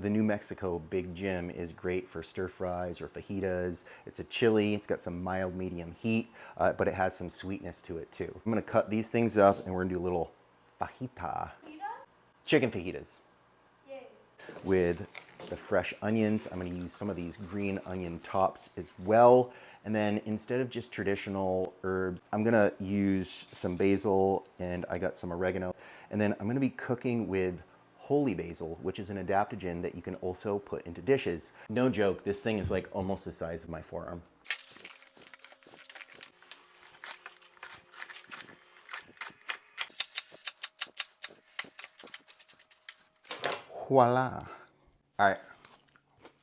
The New Mexico Big Jim is great for stir fries or fajitas. It's a chili, it's got some mild medium heat, but it has some sweetness to it too. I'm gonna cut these things up and we're gonna do a little fajita. Chicken fajitas. Yay. With the fresh onions. I'm gonna use some of these green onion tops as well. And then instead of just traditional herbs, I'm gonna use some basil and I got some oregano. And then I'm gonna be cooking with holy basil, which is an adaptogen that you can also put into dishes. No joke, this thing is like almost the size of my forearm. Voila. All right,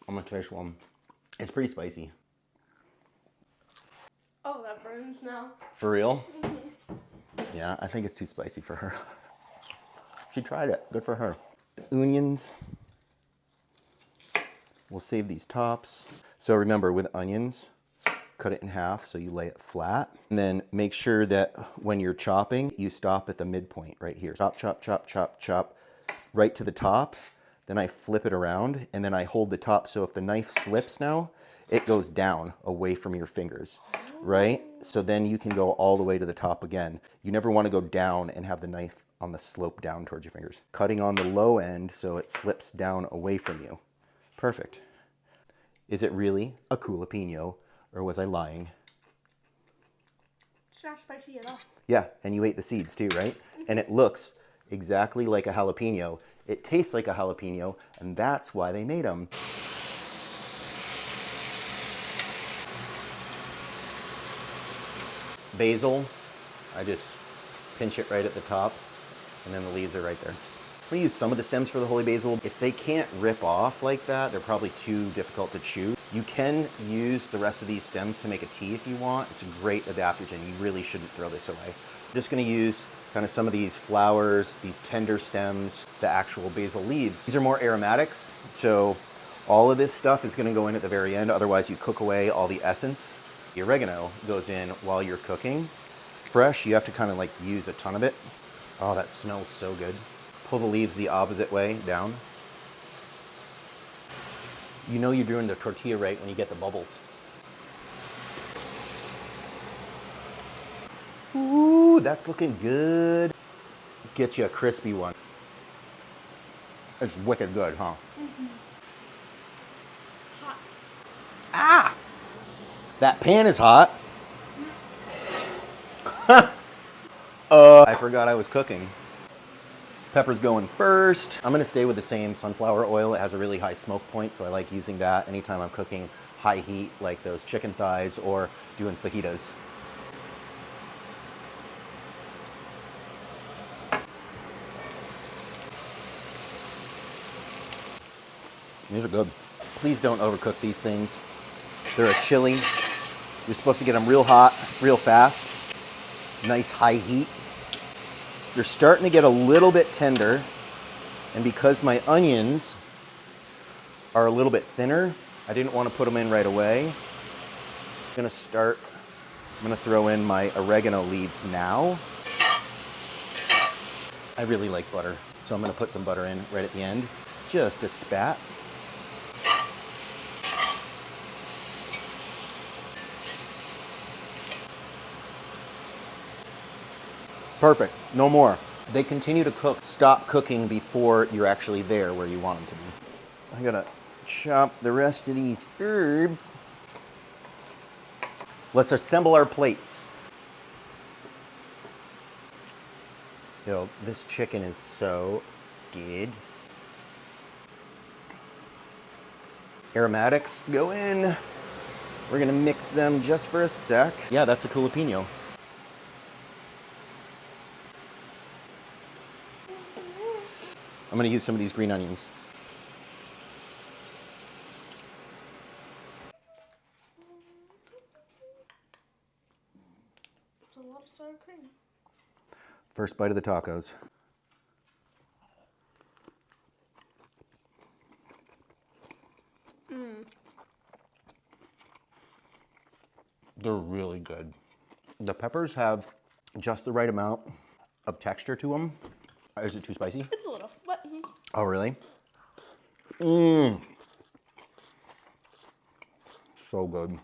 I'm gonna taste one. It's pretty spicy. Oh, that burns now. For real? Yeah, I think it's too spicy for her. She tried it, good for her. Onions. We'll save these tops. So remember, with onions, cut it in half so you lay it flat. And then make sure that when you're chopping, you stop at the midpoint right here. Chop, chop, chop, chop, chop, right to the top. Then I flip it around and then I hold the top. So if the knife slips now, it goes down away from your fingers, right? So then you can go all the way to the top again. You never want to go down and have the knife on the slope down towards your fingers. Cutting on the low end so it slips down away from you. Perfect. Is it really a jalapeno, or was I lying? It's not spicy at all. Yeah, and you ate the seeds too, right? And it looks exactly like a jalapeno. It tastes like a jalapeno, and that's why they made them. Basil, I just pinch it right at the top, and then the leaves are right there. I'm gonna use some of the stems for the holy basil. If they can't rip off like that, they're probably too difficult to chew. You can use the rest of these stems to make a tea if you want. It's a great adaptogen. You really shouldn't throw this away. I'm just gonna use kind of some of these flowers, these tender stems, the actual basil leaves. These are more aromatics, so all of this stuff is gonna go in at the very end, otherwise you cook away all the essence. The oregano goes in while you're cooking. Fresh, you have to kind of like use a ton of it. Oh, that smells so good. Pull the leaves the opposite way down. You know you're doing the tortilla right when you get the bubbles. Ooh, that's looking good. Get you a crispy one. It's wicked good, huh? Hot. Ah! That pan is hot. I forgot I was cooking. Pepper's going first. I'm gonna stay with the same sunflower oil. It has a really high smoke point, so I like using that anytime I'm cooking high heat, like those chicken thighs or doing fajitas. These are good. Please don't overcook these things. They're a chili. You're supposed to get them real hot, real fast. Nice high heat. They're starting to get a little bit tender. And because my onions are a little bit thinner, I didn't want to put them in right away. I'm gonna throw in my oregano leaves now. I really like butter, so I'm gonna put some butter in right at the end. Just a spat. Perfect, no more. They continue to cook. Stop cooking before you're actually there where you want them to be. I gotta chop the rest of these herbs. Let's assemble our plates. Yo, this chicken is so good. Aromatics go in. We're gonna mix them just for a sec. Yeah, that's a jalapeno. I'm gonna use some of these green onions. It's a lot of sour cream. First bite of the tacos. They're really good. The peppers have just the right amount of texture to them. Is it too spicy? It's a little, but Oh, really? Mmm. So good.